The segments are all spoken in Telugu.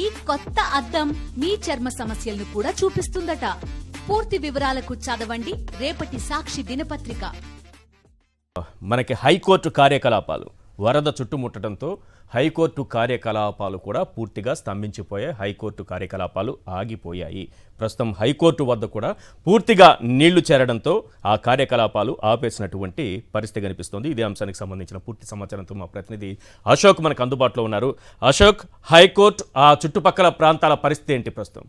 ఈ కొత్త అద్దం మీ చర్మ సమస్యలను కూడా చూపిస్తుందట. పూర్తి వివరాలకు చదవండి రేపటి సాక్షి దినపత్రిక. మనకి హైకోర్టు కార్యకలాపాలు వరద చుట్టుముట్టడంతో హైకోర్టు కార్యకలాపాలు కూడా పూర్తిగా స్తంభించిపోయాయి. హైకోర్టు కార్యకలాపాలు ఆగిపోయాయి. ప్రస్తుతం హైకోర్టు వద్ద కూడా పూర్తిగా నీళ్లు చేరడంతో ఆ కార్యకలాపాలు ఆపేసినటువంటి పరిస్థితి కనిపిస్తోంది. ఇదే అంశానికి సంబంధించిన పూర్తి సమాచారంతో మా ప్రతినిధి అశోక్ మనకు అందుబాటులో ఉన్నారు. అశోక్, హైకోర్టు ఆ చుట్టుపక్కల ప్రాంతాల పరిస్థితి ఏంటి ప్రస్తుతం?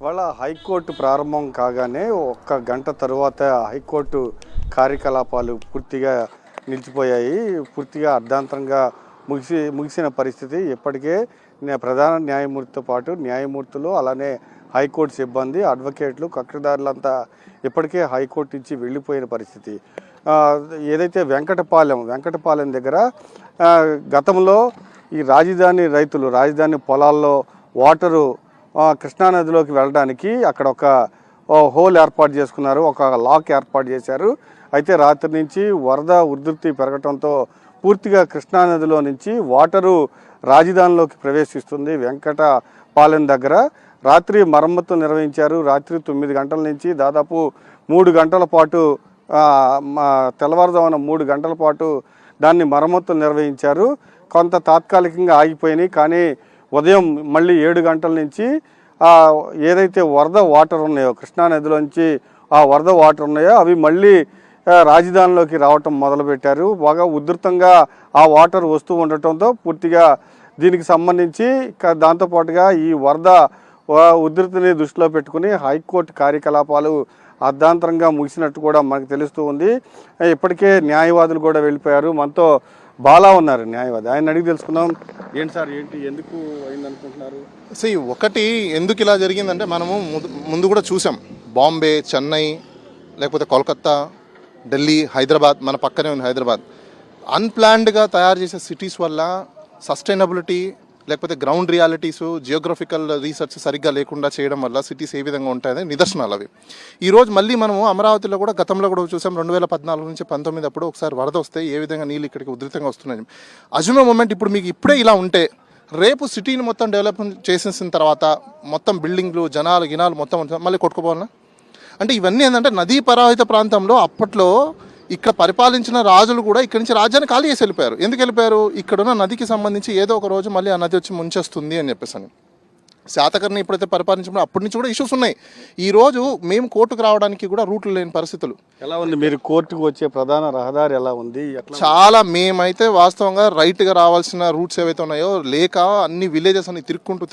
ఇవాళ హైకోర్టు ప్రారంభం కాగానే ఒక్క గంట తరువాత హైకోర్టు కార్యకలాపాలు పూర్తిగా నిలిచిపోయాయి. పూర్తిగా అర్ధాంతరంగా ముగిసిన పరిస్థితి. ఇప్పటికే ప్రధాన న్యాయమూర్తితో పాటు న్యాయమూర్తులు, అలానే హైకోర్టు సిబ్బంది, అడ్వకేట్లు, కక్షిదారులంతా ఇప్పటికే హైకోర్టు నుంచి వెళ్ళిపోయిన పరిస్థితి. ఏదైతే వెంకటపాలెం దగ్గర గతంలో ఈ రాజధాని రైతులు రాజధాని పొలాల్లో వాటరు కృష్ణానదిలోకి వెళ్ళడానికి అక్కడ ఒక హోల్ ఏర్పాటు చేసుకున్నారు, ఒక లాక్ ఏర్పాటు చేశారు. అయితే రాత్రి నుంచి వరద ఉధృతి పెరగడంతో పూర్తిగా కృష్ణానదిలో నుంచి వాటరు రాజధానిలోకి ప్రవేశిస్తుంది. వెంకటపాలెం దగ్గర రాత్రి మరమ్మతులు నిర్వహించారు. రాత్రి 9 గంటల నుంచి దాదాపు 3 గంటల పాటు తెల్లవారుజామున 3 గంటల పాటు దాన్ని మరమ్మతులు నిర్వహించారు. కొంత తాత్కాలికంగా ఆగిపోయినాయి. కానీ ఉదయం మళ్ళీ 7 గంటల నుంచి ఏదైతే వరద వాటర్ ఉన్నాయో కృష్ణానదిలోంచి ఆ వరద వాటర్ ఉన్నాయో అవి మళ్ళీ రాజధానిలోకి రావటం మొదలుపెట్టారు. బాగా ఉధృతంగా ఆ వాటర్ వస్తూ ఉండటంతో పూర్తిగా దీనికి సంబంధించి దాంతోపాటుగా ఈ వరద ఉధృతిని దృష్టిలో పెట్టుకుని హైకోర్టు కార్యకలాపాలు అర్ధాంతరంగా ముగిసినట్టు కూడా మనకు తెలుస్తూ ఉంది. ఇప్పటికే న్యాయవాదులు కూడా వెళ్ళిపోయారు. మనతో బాలా ఉన్నారు న్యాయవాది, ఆయన అడిగి తెలుసుకుందాం. ఏంటి సార్, ఎందుకు అయింది అనుకుంటున్నారు? ఒకటి ఎందుకు ఇలా జరిగిందంటే మనము ముందు కూడా చూసాం. బాంబే, చెన్నై, లేకపోతే కోల్కత్తా, ఢిల్లీ, హైదరాబాద్, మన పక్కనే ఉంది హైదరాబాద్. అన్ప్లాన్డ్గా తయారు చేసే సిటీస్ వల్ల సస్టైనబిలిటీ లేకపోతే గ్రౌండ్ రియాలిటీస్, జియోగ్రఫికల్ రీసెర్చ్ సరిగ్గా లేకుండా చేయడం వల్ల సిటీస్ ఏ విధంగా ఉంటాయని నిదర్శనాలు అవి. ఈరోజు మళ్ళీ మనము అమరావతిలో కూడా గతంలో కూడా చూసాం. 2014 నుంచి 19 అప్పుడు ఒకసారి వరద వస్తే ఏ విధంగా నీళ్ళు ఇక్కడికి ఉధృతంగా వస్తున్నాయి. అజుమో మూమెంట్ ఇప్పుడు మీకు ఇప్పుడే ఇలా ఉంటే రేపు సిటీని మొత్తం డెవలప్మెంట్ చేసేసిన తర్వాత మొత్తం బిల్డింగ్లు, జనాలు, గినాలు మొత్తం మళ్ళీ కొట్టుకుపోవాలన్నా అంటే ఇవన్నీ ఏంటంటే నదీ పరాహిత ప్రాంతంలో అప్పట్లో ఇక్కడ పరిపాలించిన రాజులు కూడా ఇక్కడి నుంచి రాజ్యాన్ని ఖాళీ చేసి వెళ్ళిపోయారు. ఎందుకు వెళ్ళిపోయారు? ఇక్కడున్న నదికి సంబంధించి ఏదో ఒక రోజు మళ్ళీ ఆ నది వచ్చి ముంచేస్తుంది అని చెప్పేసి అని. శాతకర్ణి ఎప్పుడైతే పరిపాలించినప్పుడు అప్పటి నుంచి కూడా ఇష్యూస్ ఉన్నాయి. ఈరోజు మేము కోర్టుకు రావడానికి కూడా రూట్లు లేని పరిస్థితులు. ఎలా ఉంది మీరు కోర్టుకు వచ్చే ప్రధాన రహదారి ఎలా ఉంది? చాలా మేమైతే వాస్తవంగా రైట్గా రావాల్సిన రూట్స్ ఏవైతే ఉన్నాయో లేక అన్ని విలేజెస్ అన్ని తిరుక్కుంటూ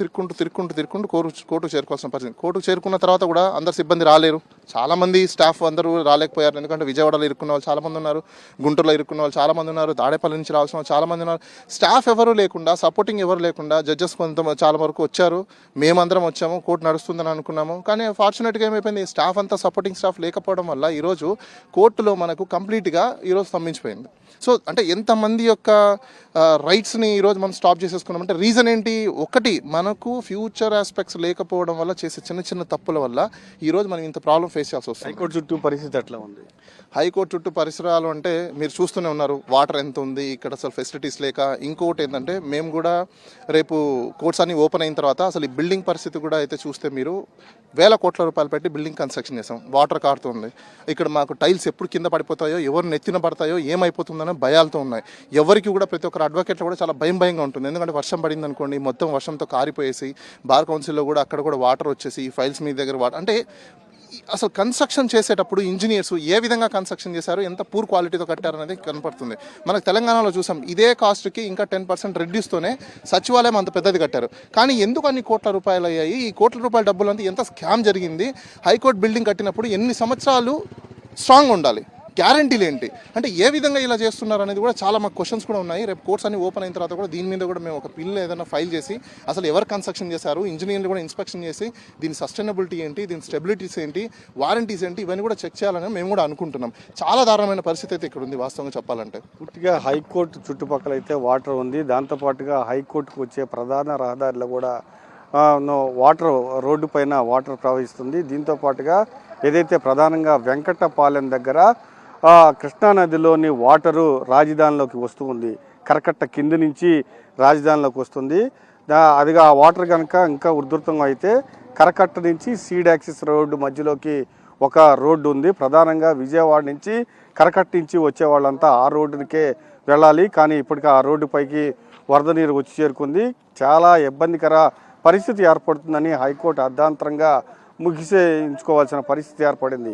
కోర్టుకు చేరుకోవాల్సిన పరిస్థితి. కోర్టుకు చేరుకున్న తర్వాత కూడా అందరు సిబ్బంది రాలేరు. చాలామంది స్టాఫ్ అందరూ రాలేకపోయారు. ఎందుకంటే విజయవాడలో ఇరుక్కున్న వాళ్ళు చాలామంది ఉన్నారు, గుంటూరులో ఇరుక్కున్న వాళ్ళు చాలామంది ఉన్నారు, తాడేపల్లి నుంచి రావాల్సిన వాళ్ళు చాలామంది ఉన్నారు. స్టాఫ్ ఎవరు లేకుండా, సపోర్టింగ్ ఎవరు లేకుండా జడ్జెస్ చాలా వరకు వచ్చారు. మేమందరం వచ్చాము, కోర్టు నడుస్తుందని అనుకున్నాము. కానీ ఫార్చునేట్గా ఏమైపోయింది, స్టాఫ్ అంతా సపోర్టింగ్ స్టాఫ్ లేకపోవడం వల్ల ఈరోజు కోర్టులో మనకు కంప్లీట్గా ఈరోజు స్తంభించిపోయింది. సో అంటే ఎంతమంది యొక్క రైట్స్ని ఈరోజు మనం స్టాప్ చేసేసుకున్నామంటే రీజన్ ఏంటి? ఒకటి, మనకు ఫ్యూచర్ ఆస్పెక్ట్స్ లేకపోవడం వల్ల చేసే చిన్న తప్పుల వల్ల ఈరోజు మనం ఇంత ప్రాబ్లం ఫేస్ చేయాల్సి వస్తుంది. హైకోర్టు చుట్టూ పరిస్థితి ఎట్లా ఉంది? హైకోర్టు చుట్టూ పరిసరాలు అంటే మీరు చూస్తూనే ఉన్నారు, వాటర్ ఎంత ఉంది ఇక్కడ, అసలు ఫెసిలిటీస్ లేక. ఇంకొకటి ఏంటంటే మేము కూడా రేపు కోర్ట్స్ అన్ని ఓపెన్ అయిన తర్వాత అసలు ఈ బిల్డింగ్ పరిస్థితి కూడా అయితే చూస్తే మీరు వేల కోట్ల రూపాయలు పెట్టి బిల్డింగ్ కన్స్ట్రక్షన్ చేసాం. వాటర్ కారుతుంది ఇక్కడ. మాకు టైల్స్ ఎప్పుడు కింద పడిపోతాయో, ఎవరు నెత్తిన పడతాయో, ఏమైపోతుందనే భయాలతో ఉన్నాయి. ఎవరికి కూడా ప్రతి ఒక్కరు అడ్వకేట్లు కూడా చాలా భయంగా ఉంటుంది. ఎందుకంటే వర్షం పడింది అనుకోండి, మొత్తం వర్షంతో కారిపోయేసి బార్ కౌన్సిల్లో కూడా అక్కడ కూడా వాటర్ వచ్చేసి ఈ ఫైల్స్ మీ దగ్గర వాటర్ అంటే అసలు కన్స్ట్రక్షన్ చేసేటప్పుడు ఇంజనీర్స్ ఏ విధంగా కన్స్ట్రక్షన్ చేశారు, ఎంత పూర్ క్వాలిటీతో కట్టారు అనేది కనపడుతుంది. మనకు తెలంగాణలో చూసాం, ఇదే కాస్ట్కి ఇంకా 10% రెడ్యూస్తోనే సచివాలయం అంత పెద్దది కట్టారు. కానీ ఎందుకు అన్ని కోట్ల రూపాయలు అయ్యాయి? ఈ కోట్ల రూపాయల డబ్బులు అంతా ఎంత స్కామ్ జరిగింది? హైకోర్టు బిల్డింగ్ కట్టినప్పుడు ఎన్ని సంవత్సరాలు స్ట్రాంగ్ ఉండాలి, గ్యారంటీలు ఏంటి, అంటే ఏ విధంగా ఇలా చేస్తున్నారు అనేది కూడా చాలా మాకు క్వశ్చన్స్ కూడా ఉన్నాయి. రేపు కోర్ట్స్ అన్ని ఓపెన్ అయిన తర్వాత కూడా దీని మీద కూడా మేము ఒక బిల్ ఏదైనా ఫైల్ చేసి అసలు ఎవరు కన్స్ట్రక్షన్ చేశారు, ఇంజనీర్లు కూడా ఇన్స్పెక్షన్ చేసి దీని సస్టైనబిలిటీ ఏంటి, దీని స్టెబిలిటీస్ ఏంటి, వారంటీస్ ఏంటి, ఇవన్నీ కూడా చెక్ చేయాలని మేము కూడా అనుకుంటున్నాం. చాలా దారుణమైన పరిస్థితి అయితే ఇక్కడ ఉంది వాస్తవంగా చెప్పాలంటే. పూర్తిగా హైకోర్టు చుట్టుపక్కల అయితే వాటర్ ఉంది. దాంతోపాటుగా హైకోర్టుకు వచ్చే ప్రధాన రహదారిలో కూడా వాటర్, రోడ్డు పైన వాటర్ ప్రవహిస్తుంది. దీంతో పాటుగా ఏదైతే ప్రధానంగా వెంకటపాలెం దగ్గర కృష్ణానదిలోని వాటరు రాజధానిలోకి వస్తూ ఉంది. కరకట్ట కింద నుంచి రాజధానిలోకి వస్తుంది. అదిగా ఆ వాటర్ కనుక ఇంకా ఉధృతంగా అయితే కరకట్ట నుంచి సీడ్ యాక్సిస్ రోడ్డు మధ్యలోకి ఒక రోడ్డు ఉంది. ప్రధానంగా విజయవాడ నుంచి కరకట్ట నుంచి వచ్చే వాళ్ళంతా ఆ రోడ్డుకే వెళ్ళాలి. కానీ ఇప్పటికీ ఆ రోడ్డు పైకి వరద నీరు వచ్చి చేరుకుంది. చాలా ఇబ్బందికర పరిస్థితి ఏర్పడుతుందని హైకోర్టు అర్ధాంతరంగా ముగిసేయించుకోవాల్సిన పరిస్థితి ఏర్పడింది.